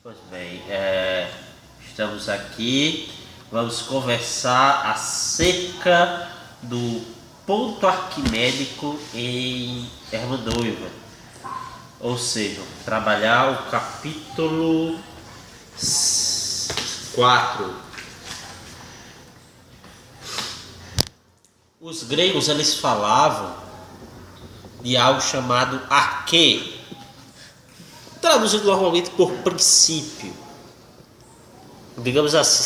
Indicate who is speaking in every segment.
Speaker 1: Pois bem, estamos aqui, vamos conversar acerca do ponto arquimédico em Hermandóiva, ou seja, trabalhar o capítulo 4. Os gregos eles falavam de algo chamado arquê, traduzido normalmente por princípio. Digamos assim,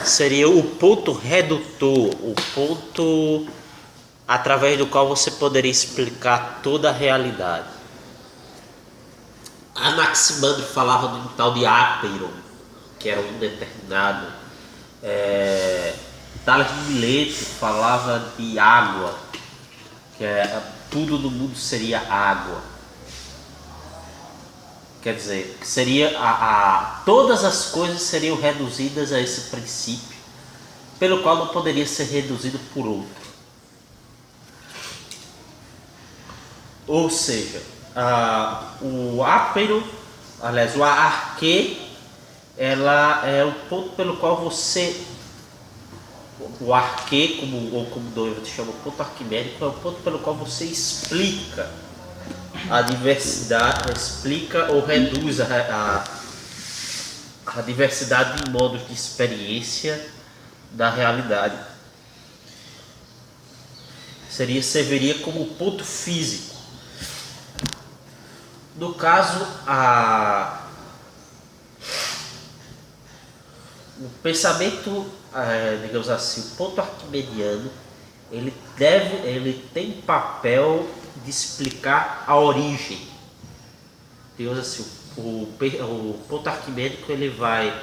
Speaker 1: seria o ponto redutor, o ponto através do qual você poderia explicar toda a realidade. Anaximandro falava de um tal de ápeiron, que era um indeterminado. Tales de Mileto falava de água, que tudo no mundo seria água. Quer dizer, seria todas as coisas seriam reduzidas a esse princípio, pelo qual não poderia ser reduzido por outro. Ou seja, o ápero, aliás, o arquê, ela é o ponto pelo qual você, o arquê, como Doiva chama, o ponto arquimédico, é o ponto pelo qual você explica a diversidade, explica ou reduz a diversidade de modos de experiência da realidade. Serviria como ponto físico. No caso, o pensamento, digamos assim, o ponto arquimediano, ele tem papel de explicar a origem. Digamos assim, o ponto arquimédico ele vai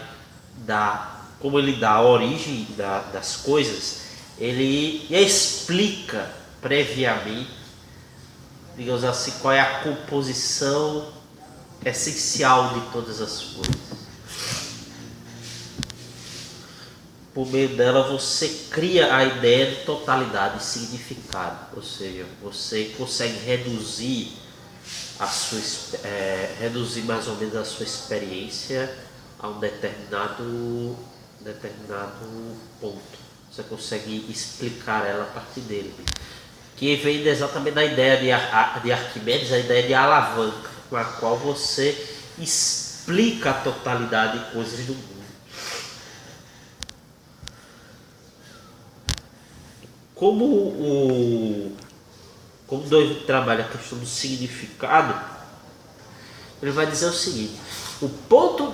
Speaker 1: dar, como ele dá a origem das coisas, ele explica previamente, digamos assim, qual é a composição essencial de todas as coisas. Por meio dela você cria a ideia de totalidade e significado, ou seja, você consegue reduzir mais ou menos a sua experiência a um determinado ponto. Você consegue explicar ela a partir dele, que vem exatamente da ideia de Arquimedes, a ideia de alavanca, com a qual você explica a totalidade de coisas do mundo. Como Doivo trabalha a questão do significado, ele vai dizer o seguinte: o ponto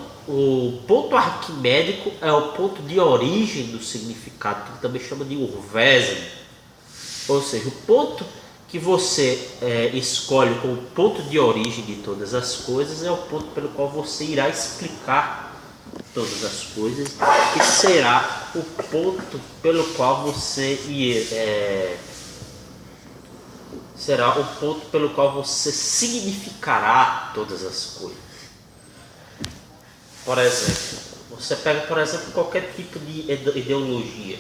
Speaker 1: arquimédico é o ponto de origem do significado, que ele também chama de Urvesen, ou seja, o ponto que você escolhe como ponto de origem de todas as coisas é o ponto pelo qual você irá explicar todas as coisas, que será o ponto pelo qual você será o ponto pelo qual você significará todas as coisas. Por exemplo, você pega, qualquer tipo de ideologia.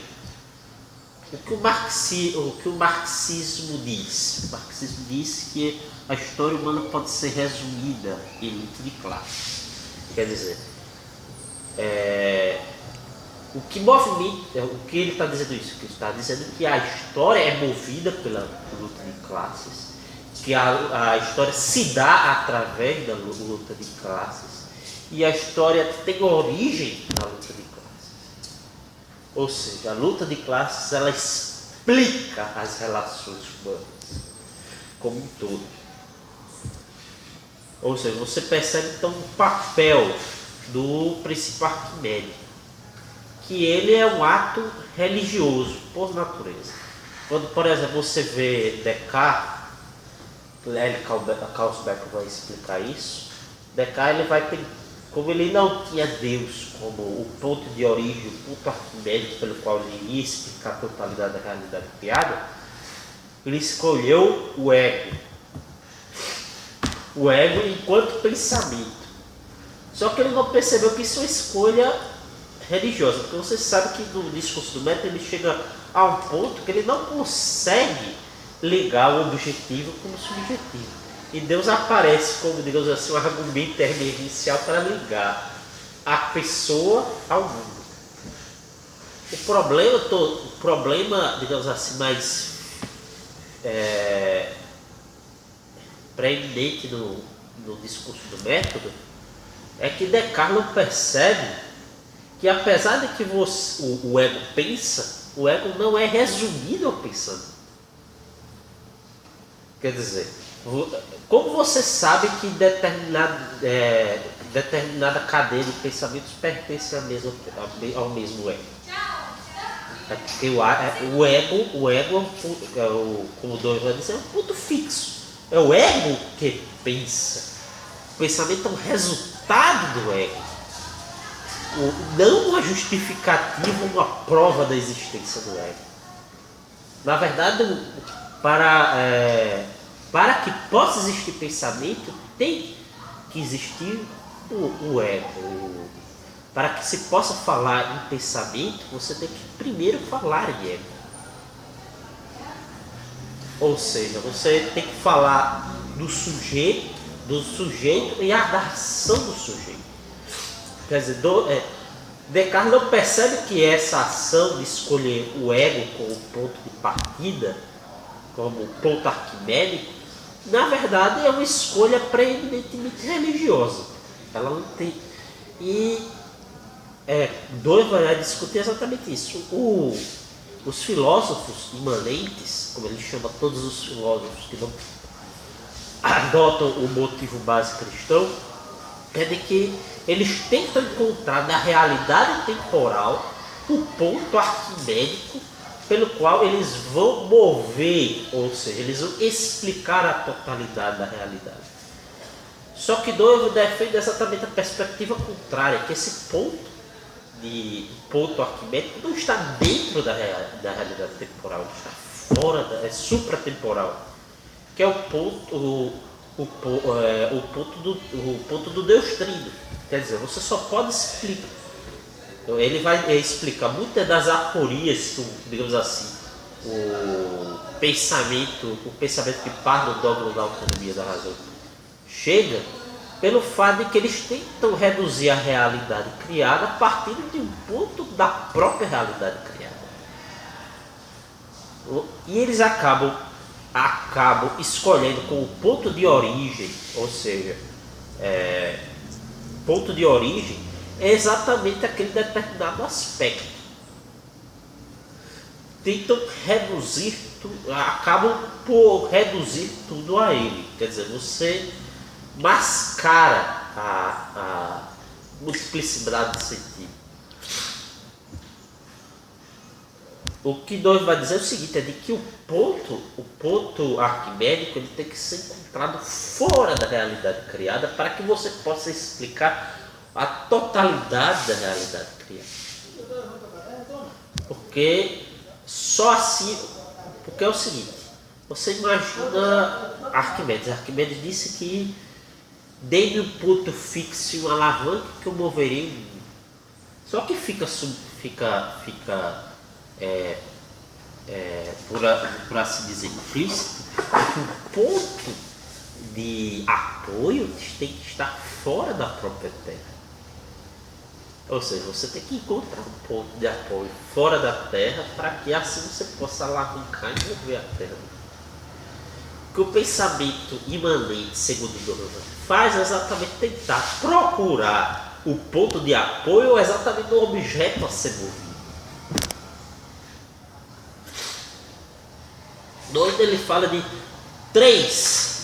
Speaker 1: O que o marxismo diz? O marxismo diz que a história humana pode ser resumida em luta de classe. Quer dizer, o que ele está dizendo isso? Que ele está dizendo que a história é movida pela luta de classes, que a história se dá através da luta de classes, e a história tem origem na luta de classes. Ou seja, a luta de classes ela explica as relações humanas como um todo. Ou seja, você percebe então o papel do princípio arquimédico, que ele é um ato religioso por natureza. Quando, por exemplo, você vê Descartes, Carlsberg vai explicar isso. Descartes como ele não tinha Deus como o ponto de origem, o ponto arquimédico pelo qual ele iria explicar a totalidade da realidade criada, ele escolheu o ego enquanto pensamento. Só que ele não percebeu que isso é uma escolha religiosa, porque você sabe que no discurso do método ele chega a um ponto que ele não consegue ligar o objetivo como subjetivo. E Deus aparece como, digamos assim, um argumento emergencial para ligar a pessoa ao mundo. O problema, digamos assim, mais preeminente no discurso do método é que Descartes não percebe que, apesar de que o ego pensa, o ego não é resumido ao pensamento. Quer dizer, como você sabe que determinada cadeia de pensamentos pertence ao mesmo ego? É porque o ego como o Dois vai dizer, é um ponto fixo. É o ego que pensa. O pensamento é um resultado do ego. Não uma justificativa, uma prova da existência do ego. Na verdade, para que possa existir pensamento, tem que existir o ego. Para que se possa falar em pensamento, você tem que primeiro falar em ego. Ou seja, você tem que falar do sujeito e da ação do sujeito. Quer dizer, Descartes não percebe que essa ação de escolher o ego como ponto de partida, como ponto arquimédico, na verdade é uma escolha preeminentemente religiosa. Ela não tem. Dois vai discutir exatamente isso. Os filósofos imanentes, como ele chama todos os filósofos que não adotam o motivo base cristão, é de que eles tentam encontrar na realidade temporal o ponto arquimédico pelo qual eles vão mover, ou seja, eles vão explicar a totalidade da realidade. Só que Doivre defende exatamente a perspectiva contrária, que esse ponto arquimédico não está dentro da realidade temporal, ele está fora, é supratemporal, que é o ponto do Deus Trino. Quer dizer, você só pode explicar. Então, ele vai explicar muitas das aporias, digamos assim, o pensamento que parte do dogma da autonomia da razão chega pelo fato de que eles tentam reduzir a realidade criada a partir de um ponto da própria realidade criada. E eles acabam escolhendo como ponto de origem, ou seja, ponto de origem é exatamente aquele determinado aspecto. Tentam reduzir, acabam por reduzir tudo a ele. Quer dizer, você mascara a multiplicidade de sentido. O que Doivre vai dizer é o seguinte, é de que o ponto arquimédico ele tem que ser encontrado fora da realidade criada para que você possa explicar a totalidade da realidade criada. Porque só assim, porque é o seguinte, você imagina Arquimedes disse que dê-me um ponto fixo e uma alavanca que eu moverei o mundo. Só que fica por assim dizer, implícito, que o ponto de apoio tem que estar fora da própria Terra. Ou seja, você tem que encontrar um ponto de apoio fora da Terra para que assim você possa alavancar e mover a Terra. O que o pensamento imanente, segundo Doivre, faz é exatamente tentar procurar o ponto de apoio exatamente no objeto a ser movido. Doivre ele fala de 3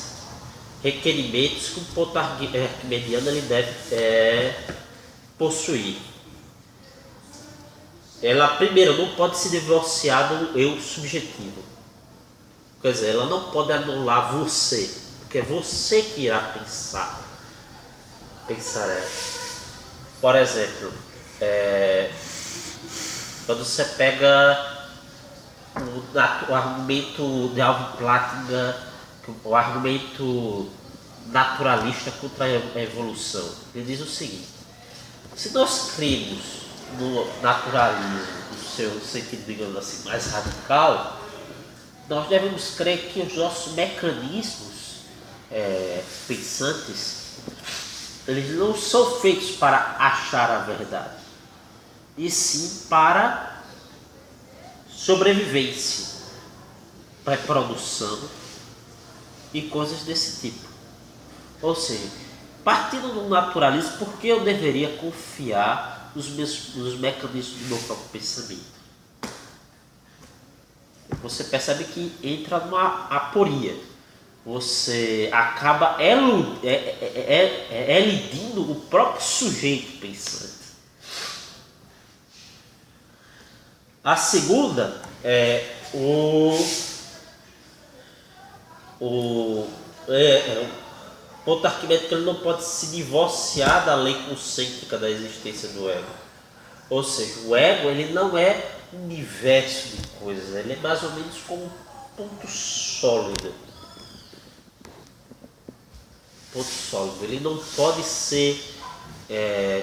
Speaker 1: requerimentos que um ponto arquimediano ele deve possuir. Ela, primeiro, não pode se divorciar do eu subjetivo. Quer dizer, ela não pode anular você, porque é você que irá pensar ela. Por exemplo, quando você pega o argumento de Alvin Plantinga, o argumento naturalista contra a evolução, ele diz o seguinte: se nós cremos no naturalismo, no seu sentido, digamos assim, mais radical, nós devemos crer que os nossos mecanismos pensantes, eles não são feitos para achar a verdade, e sim para sobrevivência, reprodução e coisas desse tipo. Ou seja, partindo do naturalismo, por que eu deveria confiar nos mecanismos do meu próprio pensamento? Você percebe que entra numa aporia. Você acaba elidindo o próprio sujeito pensante. A segunda é o ponto arquimédico, ele não pode se divorciar da lei concêntrica da existência do ego. Ou seja, o ego ele não é um universo de coisas, ele é mais ou menos como um ponto sólido. Ponto sólido. Ele não pode ser,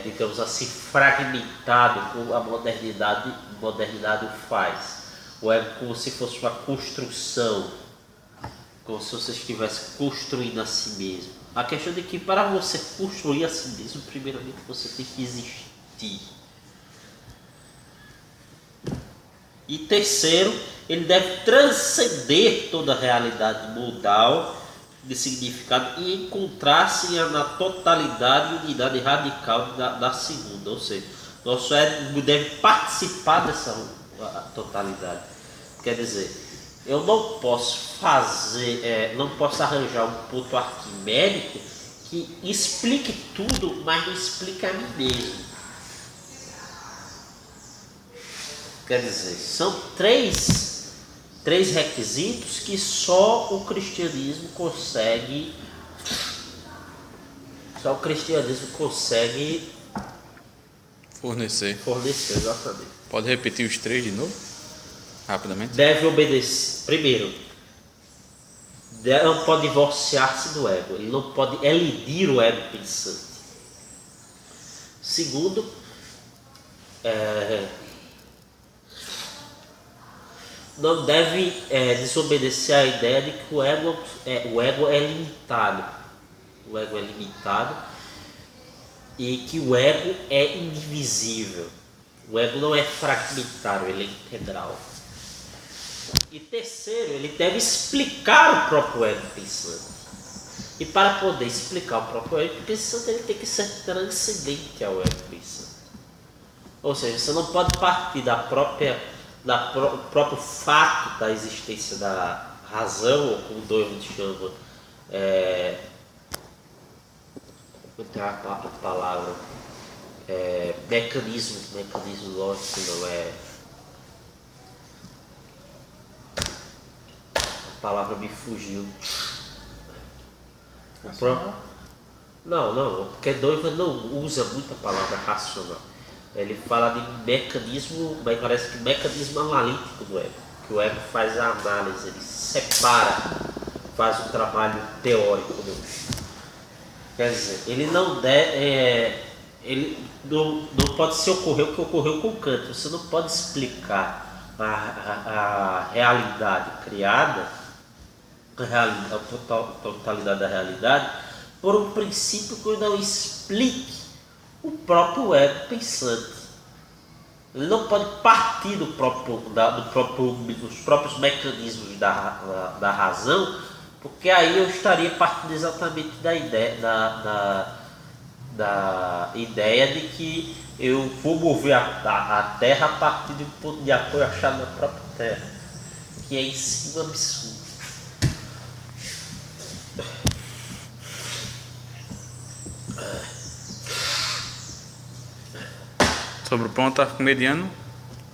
Speaker 1: digamos assim, fragmentado como a modernidade o faz. O ego como se fosse uma construção, como se você estivesse construindo a si mesmo. A questão é que para você construir a si mesmo, primeiramente você tem que existir. E terceiro, ele deve transcender toda a realidade modal de significado e encontrar-se na totalidade e unidade radical da segunda. Ou seja, nosso ego deve participar dessa totalidade. Quer dizer, eu não posso não posso arranjar um ponto arquimédico que explique tudo, mas não explique a mim mesmo. Quer dizer, são três requisitos que só o cristianismo consegue
Speaker 2: fornecer.
Speaker 1: Exatamente.
Speaker 2: Pode repetir os três de novo? Rapidamente.
Speaker 1: Deve obedecer. Primeiro, não pode divorciar-se do ego. Ele não pode elidir o ego pensante. Segundo, não deve desobedecer à ideia de que o ego é limitado. O ego é limitado e que o ego é indivisível. O ego não é fragmentário, ele é integral. E terceiro, ele deve explicar o próprio ego pensante. E para poder explicar o próprio ego pensante, ele tem que ser transcendente ao ego pensante. Ou seja, você não pode partir do próprio fato da existência da razão, ou como Doivon chama, a palavra, mecanismo lógico, não é. A palavra me fugiu. Não, porque Doivon não usa muito a palavra racional. Ele fala de mecanismo, mas parece que mecanismo analítico do ego. Que o ego faz a análise, ele separa, faz o trabalho teórico do ego. Quer dizer, ele não pode se ocorrer o que ocorreu com Kant. Você não pode explicar a realidade criada, a totalidade da realidade, por um princípio que não explique o próprio ego pensante. Ele não pode partir dos próprios mecanismos da razão, porque aí eu estaria partindo exatamente da ideia de que eu vou mover a Terra a partir de um ponto de apoio achado na própria Terra, que é em si um absurdo.
Speaker 2: Sobre o ponto arquimediano,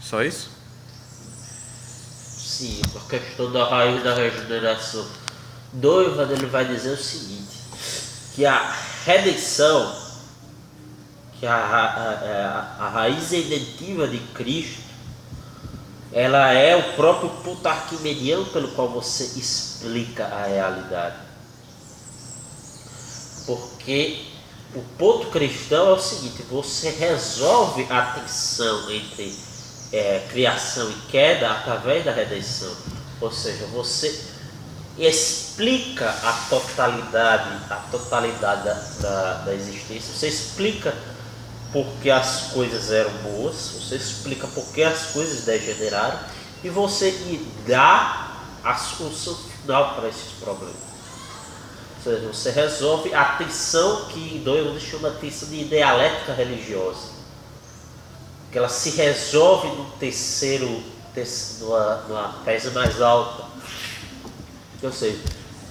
Speaker 2: só isso?
Speaker 1: Sim, a questão da raiz da regeneração. Doivon, ele vai dizer o seguinte, que a redenção, que a raiz redentiva de Cristo, ela é o próprio ponto arquimediano pelo qual você explica a realidade. Porque o ponto cristão é o seguinte: você resolve a tensão entre criação e queda através da redenção. Ou seja, você explica a totalidade da existência, você explica por que as coisas eram boas, você explica por que as coisas degeneraram e você dá a solução final para esses problemas. Ou seja, você resolve a tensão que Doyle chama de tensão de dialética religiosa, que ela se resolve numa peça mais alta. Ou seja,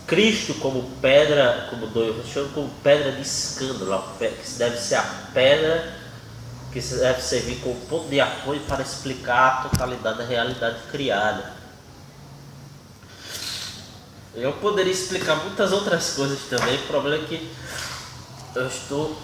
Speaker 1: Cristo como pedra, como Doyle chama, como pedra de escândalo, que deve ser a pedra que deve servir como ponto de apoio para explicar a totalidade da realidade criada. Eu poderia explicar muitas outras coisas também, o problema é que eu estou